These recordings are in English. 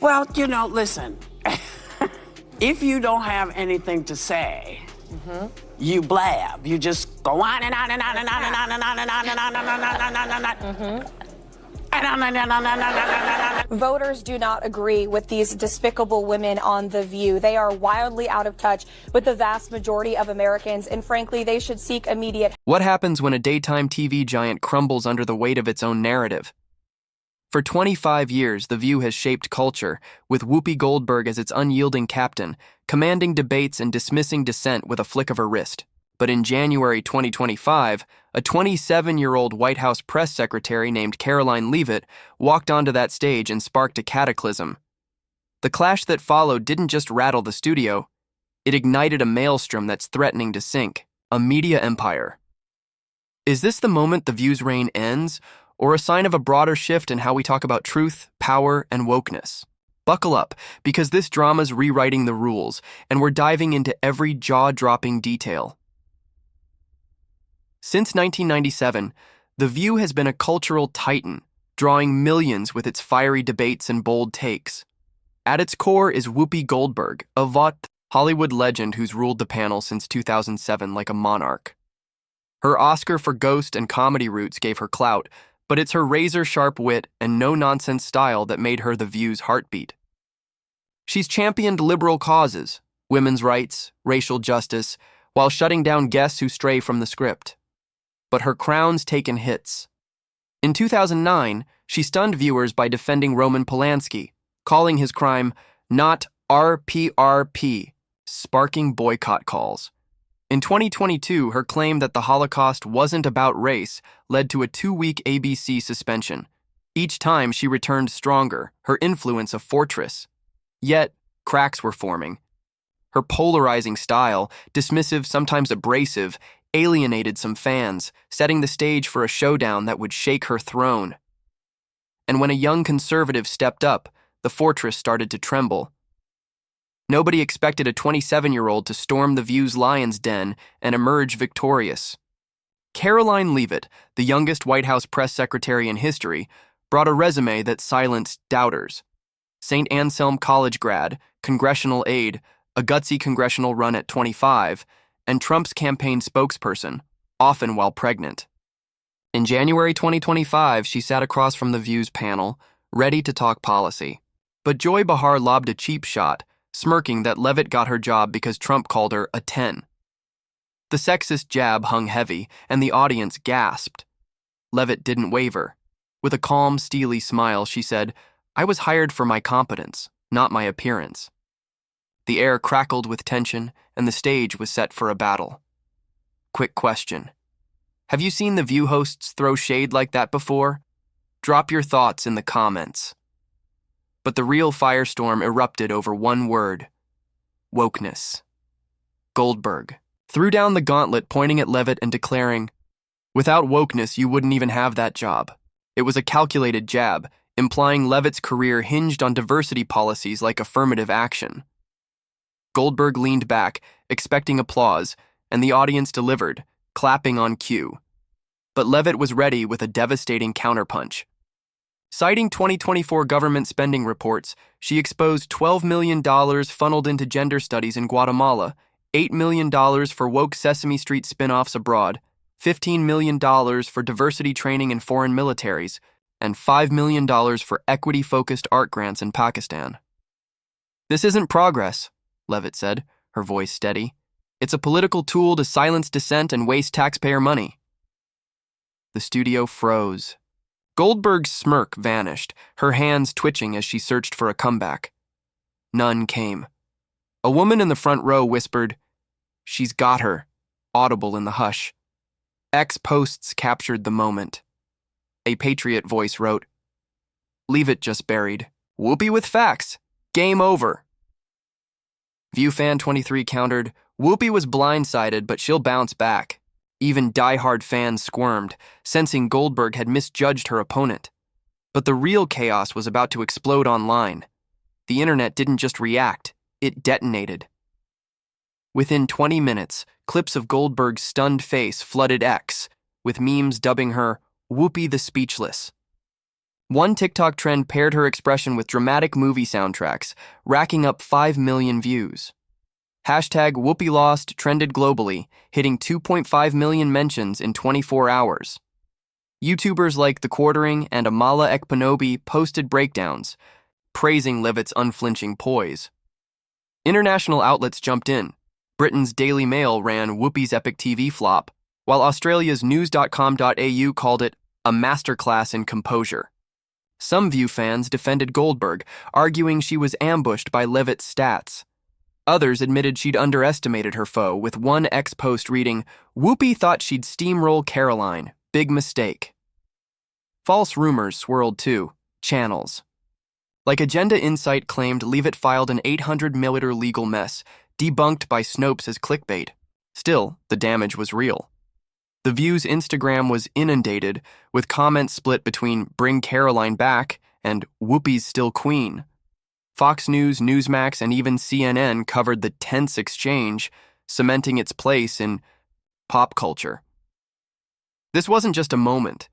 Well, listen, if you don't have anything to say, you blab. You just go on and on and on and on and on and on and on and on and on and on. Voters do not agree with these despicable women on The View. They are wildly out of touch with the vast majority of Americans, and frankly, they should seek immediate. What happens when a daytime TV giant crumbles under the weight of its own narrative? For 25 years, The View has shaped culture, with Whoopi Goldberg as its unyielding captain, commanding debates and dismissing dissent with a flick of her wrist. But in January 2025, a 27-year-old White House press secretary named Karoline Leavitt walked onto that stage and sparked a cataclysm. The clash that followed didn't just rattle the studio, it ignited a maelstrom that's threatening to sink, a media empire. Is this the moment The View's reign ends, or a sign of a broader shift in how we talk about truth, power, and wokeness? Buckle up, because this drama's rewriting the rules, and we're diving into every jaw-dropping detail. Since 1997, The View has been a cultural titan, drawing millions with its fiery debates and bold takes. At its core is Whoopi Goldberg, a Hollywood legend who's ruled the panel since 2007 like a monarch. Her Oscar for Ghost and comedy roots gave her clout, but it's her razor-sharp wit and no-nonsense style that made her The View's heartbeat. She's championed liberal causes, women's rights, racial justice, while shutting down guests who stray from the script. But her crown's taken hits. In 2009, she stunned viewers by defending Roman Polanski, calling his crime not RPRP, sparking boycott calls. In 2022, her claim that the Holocaust wasn't about race led to a 2-week ABC suspension. Each time she returned stronger, her influence a fortress. Yet, cracks were forming. Her polarizing style, dismissive, sometimes abrasive, alienated some fans, setting the stage for a showdown that would shake her throne. And when a young conservative stepped up, the fortress started to tremble. Nobody expected a 27-year-old to storm The View's lion's den and emerge victorious. Karoline Leavitt, the youngest White House press secretary in history, brought a resume that silenced doubters. St. Anselm College grad, congressional aide, a gutsy congressional run at 25, and Trump's campaign spokesperson, often while pregnant. In January 2025, she sat across from The View's panel, ready to talk policy. But Joy Behar lobbed a cheap shot, smirking that Leavitt got her job because Trump called her a 10. The sexist jab hung heavy, and the audience gasped. Leavitt didn't waver. With a calm, steely smile, she said, "I was hired for my competence, not my appearance." The air crackled with tension, and the stage was set for a battle. Quick question. Have you seen The View hosts throw shade like that before? Drop your thoughts in the comments. But the real firestorm erupted over one word: wokeness. Goldberg threw down the gauntlet, pointing at Leavitt and declaring, "Without wokeness, you wouldn't even have that job." It was a calculated jab, implying Leavitt's career hinged on diversity policies like affirmative action. Goldberg leaned back, expecting applause, and the audience delivered, clapping on cue. But Leavitt was ready with a devastating counterpunch. Citing 2024 government spending reports, she exposed $12 million funneled into gender studies in Guatemala, $8 million for woke Sesame Street spin-offs abroad, $15 million for diversity training in foreign militaries, and $5 million for equity-focused art grants in Pakistan. "This isn't progress," Leavitt said, her voice steady. "It's a political tool to silence dissent and waste taxpayer money." The studio froze. Goldberg's smirk vanished, her hands twitching as she searched for a comeback. None came. A woman in the front row whispered, "She's got her," audible in the hush. X posts captured the moment. A Patriot voice wrote, "Leavitt just buried. Whoopi with facts. Game over." ViewFan23 countered, "Whoopi was blindsided, but she'll bounce back." Even die-hard fans squirmed, sensing Goldberg had misjudged her opponent. But the real chaos was about to explode online. The internet didn't just react, it detonated. Within 20 minutes, clips of Goldberg's stunned face flooded X, with memes dubbing her Whoopi the Speechless. One TikTok trend paired her expression with dramatic movie soundtracks, racking up 5 million views. Hashtag Whoopi Lost trended globally, hitting 2.5 million mentions in 24 hours. YouTubers like The Quartering and Amala Ekpanobi posted breakdowns, praising Leavitt's unflinching poise. International outlets jumped in. Britain's Daily Mail ran Whoopi's epic TV flop, while Australia's news.com.au called it a masterclass in composure. Some View fans defended Goldberg, arguing she was ambushed by Leavitt's stats. Others admitted she'd underestimated her foe, with one ex-post reading, "Whoopi thought she'd steamroll Karoline. Big mistake." False rumors swirled too. Channels. Like Agenda Insight claimed Leavitt filed an 800-milliliter legal mess, debunked by Snopes as clickbait. Still, the damage was real. The View's Instagram was inundated, with comments split between "Bring Karoline back" and "Whoopi's still queen." Fox News, Newsmax, and even CNN covered the tense exchange, cementing its place in pop culture. This wasn't just a moment.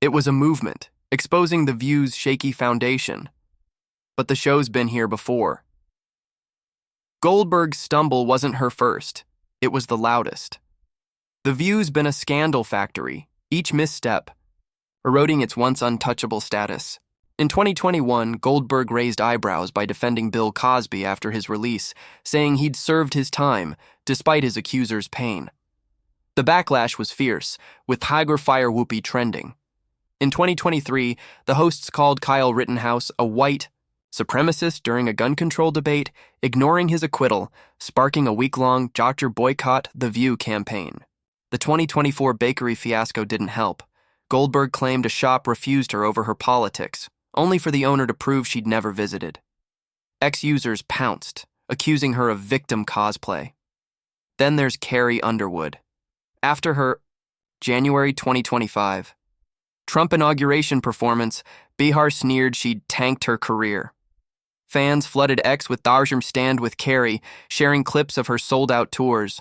It was a movement, exposing The View's shaky foundation. But the show's been here before. Goldberg's stumble wasn't her first. It was the loudest. The View's been a scandal factory, each misstep eroding its once untouchable status. In 2021, Goldberg raised eyebrows by defending Bill Cosby after his release, saying he'd served his time, despite his accuser's pain. The backlash was fierce, with Tiger Fire Whoopi trending. In 2023, the hosts called Kyle Rittenhouse a white supremacist during a gun control debate, ignoring his acquittal, sparking a week-long Dr. Boycott The View campaign. The 2024 bakery fiasco didn't help. Goldberg claimed a shop refused her over her politics, only for the owner to prove she'd never visited. Ex-users pounced, accusing her of victim cosplay. Then there's Carrie Underwood. After her January 2025 Trump inauguration performance, Bihar sneered she'd tanked her career. Fans flooded X with Darsham stand with Carrie, sharing clips of her sold-out tours.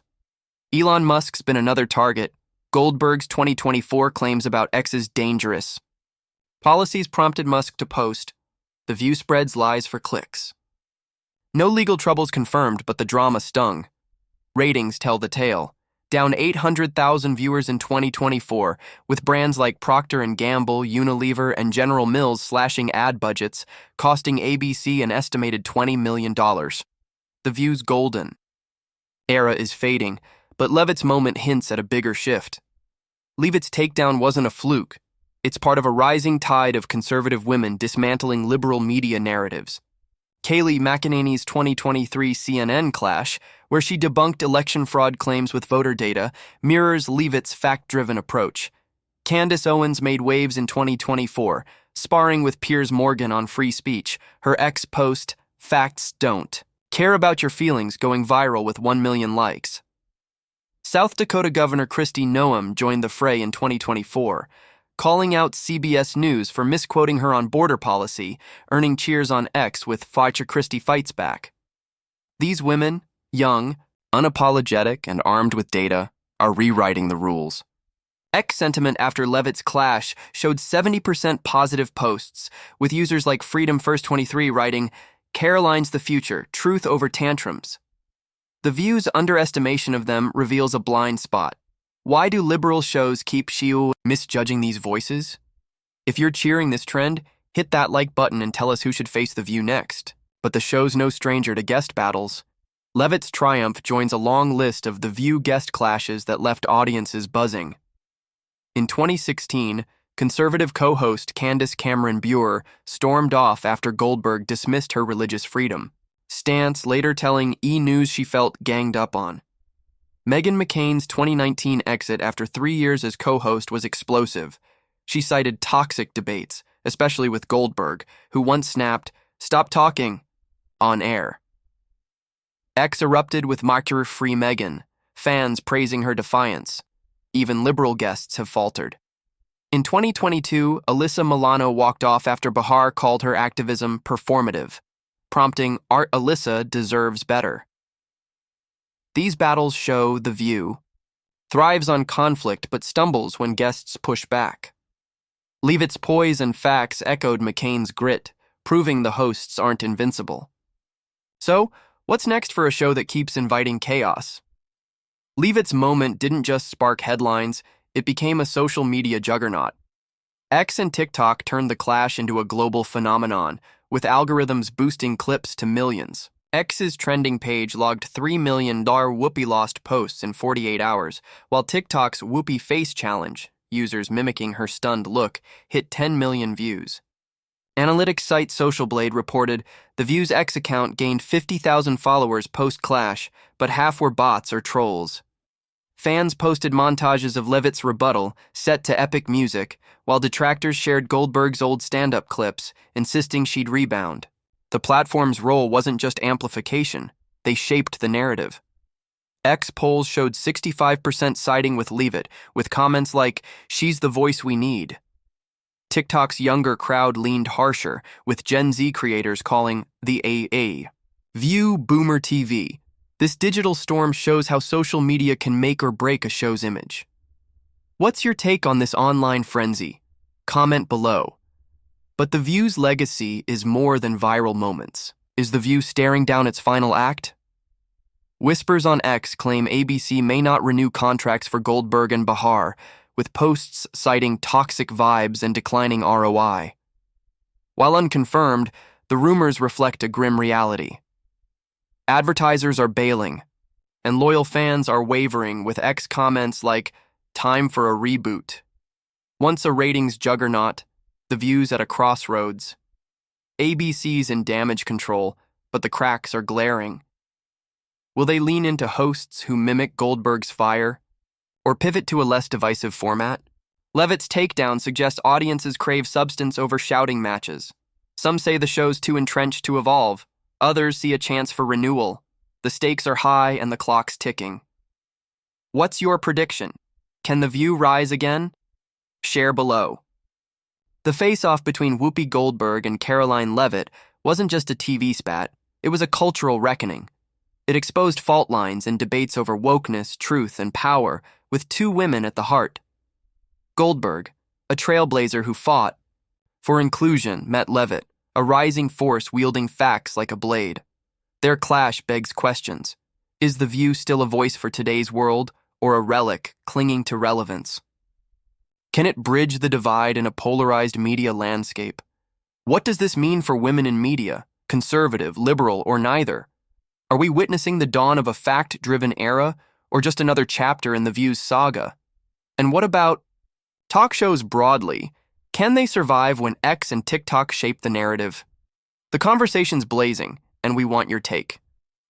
Elon Musk's been another target. Goldberg's 2024 claims about X is dangerous. Policies prompted Musk to post, "The View spreads lies for clicks." No legal troubles confirmed, but the drama stung. Ratings tell the tale. Down 800,000 viewers in 2024, with brands like Procter & Gamble, Unilever, and General Mills slashing ad budgets, costing ABC an estimated $20 million. The View's golden era is fading, but Leavitt's moment hints at a bigger shift. Leavitt's takedown wasn't a fluke. It's part of a rising tide of conservative women dismantling liberal media narratives. Kayleigh McEnany's 2023 CNN clash, where she debunked election fraud claims with voter data, mirrors Leavitt's fact-driven approach. Candace Owens made waves in 2024, sparring with Piers Morgan on free speech, her ex-post, "Facts Don't Care About Your Feelings," going viral with 1 million likes. South Dakota Governor Kristi Noem joined the fray in 2024, calling out CBS News for misquoting her on border policy, earning cheers on X with "Fighter Kristi Fights Back." These women, young, unapologetic, and armed with data, are rewriting the rules. X sentiment after Leavitt's clash showed 70% positive posts, with users like Freedom First 23 writing, "Karoline's the future, truth over tantrums." The View's underestimation of them reveals a blind spot. Why do liberal shows keep misjudging these voices? If you're cheering this trend, hit that like button and tell us who should face The View next. But the show's no stranger to guest battles. Leavitt's triumph joins a long list of The View guest clashes that left audiences buzzing. In 2016, conservative co-host Candace Cameron Bure stormed off after Goldberg dismissed her religious freedom. Stance later telling E! News she felt ganged up on. Meghan McCain's 2019 exit after 3 years as co-host was explosive. She cited toxic debates, especially with Goldberg, who once snapped, "Stop talking," on air. X erupted with martyr-free Meghan, fans praising her defiance. Even liberal guests have faltered. In 2022, Alyssa Milano walked off after Bahar called her activism performative, prompting "Art Alyssa deserves better." These battles show The View thrives on conflict but stumbles when guests push back. Leavitt's poise and facts echoed McCain's grit, proving the hosts aren't invincible. So, what's next for a show that keeps inviting chaos? Leavitt's moment didn't just spark headlines, it became a social media juggernaut. X and TikTok turned the clash into a global phenomenon, with algorithms boosting clips to millions. X's trending page logged 3 million Whoopi lost posts in 48 hours, while TikTok's Whoopi face challenge, users mimicking her stunned look, hit 10 million views. Analytics site Social Blade reported the View's X account gained 50,000 followers post-clash, but half were bots or trolls. Fans posted montages of Leavitt's rebuttal, set to epic music, while detractors shared Goldberg's old stand-up clips, insisting she'd rebound. The platform's role wasn't just amplification, they shaped the narrative. X polls showed 65% siding with Leavitt, with comments like, "She's the voice we need." TikTok's younger crowd leaned harsher, with Gen Z creators calling the AA View Boomer TV. This digital storm shows how social media can make or break a show's image. What's your take on this online frenzy? Comment below. But The View's legacy is more than viral moments. Is The View staring down its final act? Whispers on X claim ABC may not renew contracts for Goldberg and Bahar, with posts citing toxic vibes and declining ROI. While unconfirmed, the rumors reflect a grim reality. Advertisers are bailing, and loyal fans are wavering with X comments like, "Time for a reboot." Once a ratings juggernaut, The View's at a crossroads. ABC's in damage control, but the cracks are glaring. Will they lean into hosts who mimic Goldberg's fire, or pivot to a less divisive format? Leavitt's takedown suggests audiences crave substance over shouting matches. Some say the show's too entrenched to evolve. Others see a chance for renewal. The stakes are high and the clock's ticking. What's your prediction? Can The View rise again? Share below. The face-off between Whoopi Goldberg and Karoline Leavitt wasn't just a TV spat, it was a cultural reckoning. It exposed fault lines and debates over wokeness, truth, and power, with two women at the heart. Goldberg, a trailblazer who fought for inclusion, met Leavitt, a rising force wielding facts like a blade. Their clash begs questions. Is The View still a voice for today's world, or a relic clinging to relevance? Can it bridge the divide in a polarized media landscape? What does this mean for women in media, conservative, liberal, or neither? Are we witnessing the dawn of a fact-driven era, or just another chapter in The View's saga? And what about talk shows broadly? Can they survive when X and TikTok shape the narrative? The conversation's blazing, and we want your take.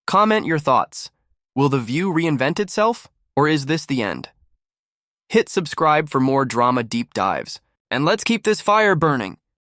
Comment your thoughts. Will The View reinvent itself, or is this the end? Hit subscribe for more drama deep dives, and let's keep this fire burning.